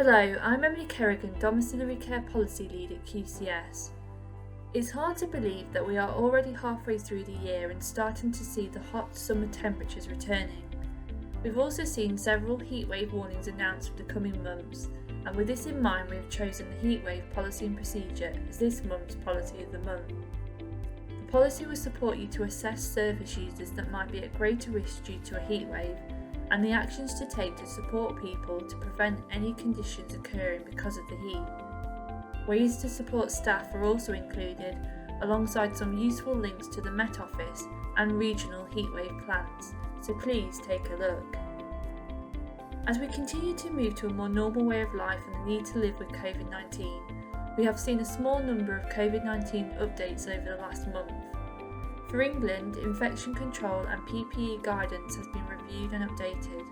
Hello, I'm Emily Kerrigan, Domiciliary Care Policy Lead at QCS. It's hard to believe that we are already halfway through the year and starting to see the hot summer temperatures returning. We've also seen several heatwave warnings announced for the coming months, and with this in mind we have chosen the heatwave policy and procedure as this month's policy of the month. The policy will support you to assess service users that might be at greater risk due to a heatwave, and the actions to take to support people to prevent any conditions occurring because of the heat. Ways to support staff are also included, alongside some useful links to the Met Office and regional heatwave plans, so please take a look. As we continue to move to a more normal way of life and the need to live with COVID-19, we have seen a small number of COVID-19 updates over the last month. For England, infection control and PPE guidance has been reviewed and updated,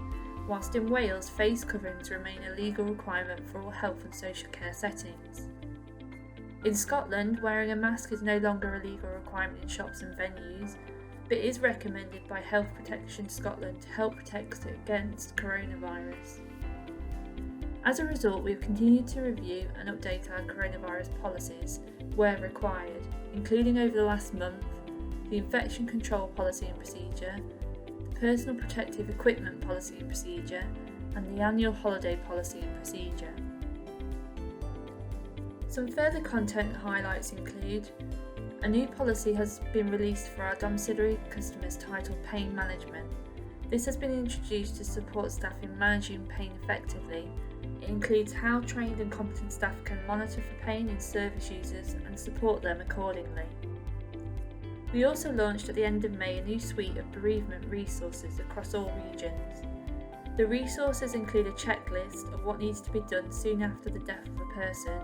whilst in Wales face coverings remain a legal requirement for all health and social care settings. In Scotland, wearing a mask is no longer a legal requirement in shops and venues, but is recommended by Health Protection Scotland to help protect against coronavirus. As a result, we have continued to review and update our coronavirus policies where required, including over the last month, the Infection Control Policy and Procedure, the Personal Protective Equipment Policy and Procedure, and the Annual Holiday Policy and Procedure. Some further content highlights include: a new policy has been released for our domiciliary customers titled Pain Management. This has been introduced to support staff in managing pain effectively. It includes how trained and competent staff can monitor for pain in service users and support them accordingly. We also launched at the end of May a new suite of bereavement resources across all regions. The resources include a checklist of what needs to be done soon after the death of a person,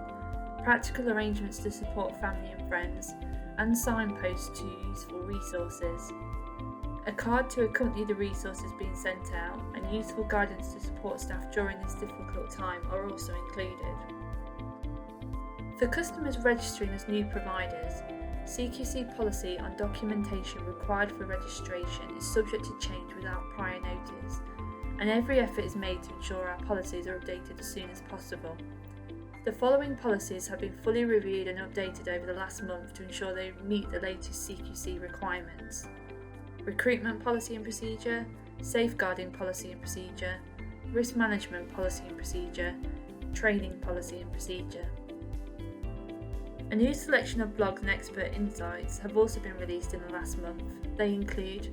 practical arrangements to support family and friends, and signposts to useful resources. A card to accompany the resources being sent out and useful guidance to support staff during this difficult time are also included. For customers registering as new providers, CQC policy on documentation required for registration is subject to change without prior notice, and every effort is made to ensure our policies are updated as soon as possible. The following policies have been fully reviewed and updated over the last month to ensure they meet the latest CQC requirements: Recruitment Policy and Procedure, Safeguarding Policy and Procedure, Risk Management Policy and Procedure, Training Policy and Procedure. A new selection of blogs and expert insights have also been released in the last month. They include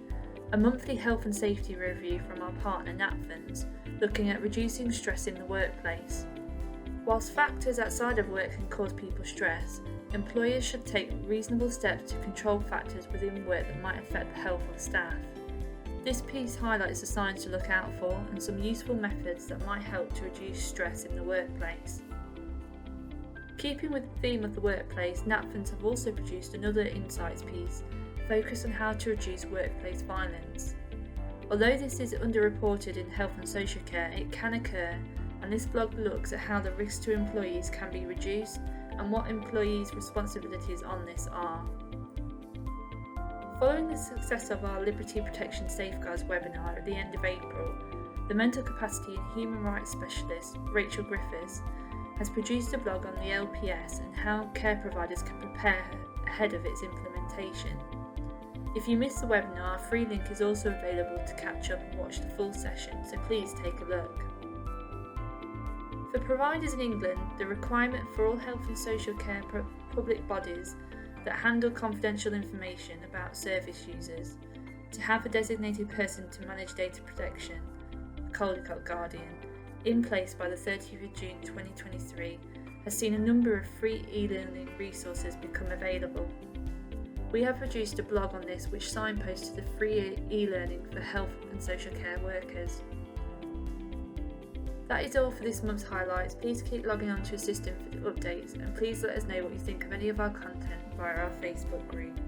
a monthly health and safety review from our partner NAPFNs, looking at reducing stress in the workplace. Whilst factors outside of work can cause people stress, employers should take reasonable steps to control factors within work that might affect the health of staff. This piece highlights the signs to look out for and some useful methods that might help to reduce stress in the workplace. Keeping with the theme of the workplace, NAPFNs have also produced another insights piece focused on how to reduce workplace violence. Although this is underreported in health and social care, it can occur, and this blog looks at how the risks to employees can be reduced and what employees' responsibilities on this are. Following the success of our Liberty Protection Safeguards webinar at the end of April, the mental capacity and human rights specialist, Rachel Griffiths, has produced a blog on the LPS and how care providers can prepare ahead of its implementation. If you missed the webinar, a free link is also available to catch up and watch the full session, so please take a look. For providers in England, the requirement for all health and social care public bodies that handle confidential information about service users to have a designated person to manage data protection, a Caldecott Guardian, in place by the 30th of June 2023, has seen a number of free e-learning resources become available. We have produced a blog on this which signposts to the free e-learning for health and social care workers. That is all for this month's highlights. Please keep logging on to your system for the updates, and please let us know what you think of any of our content via our Facebook group.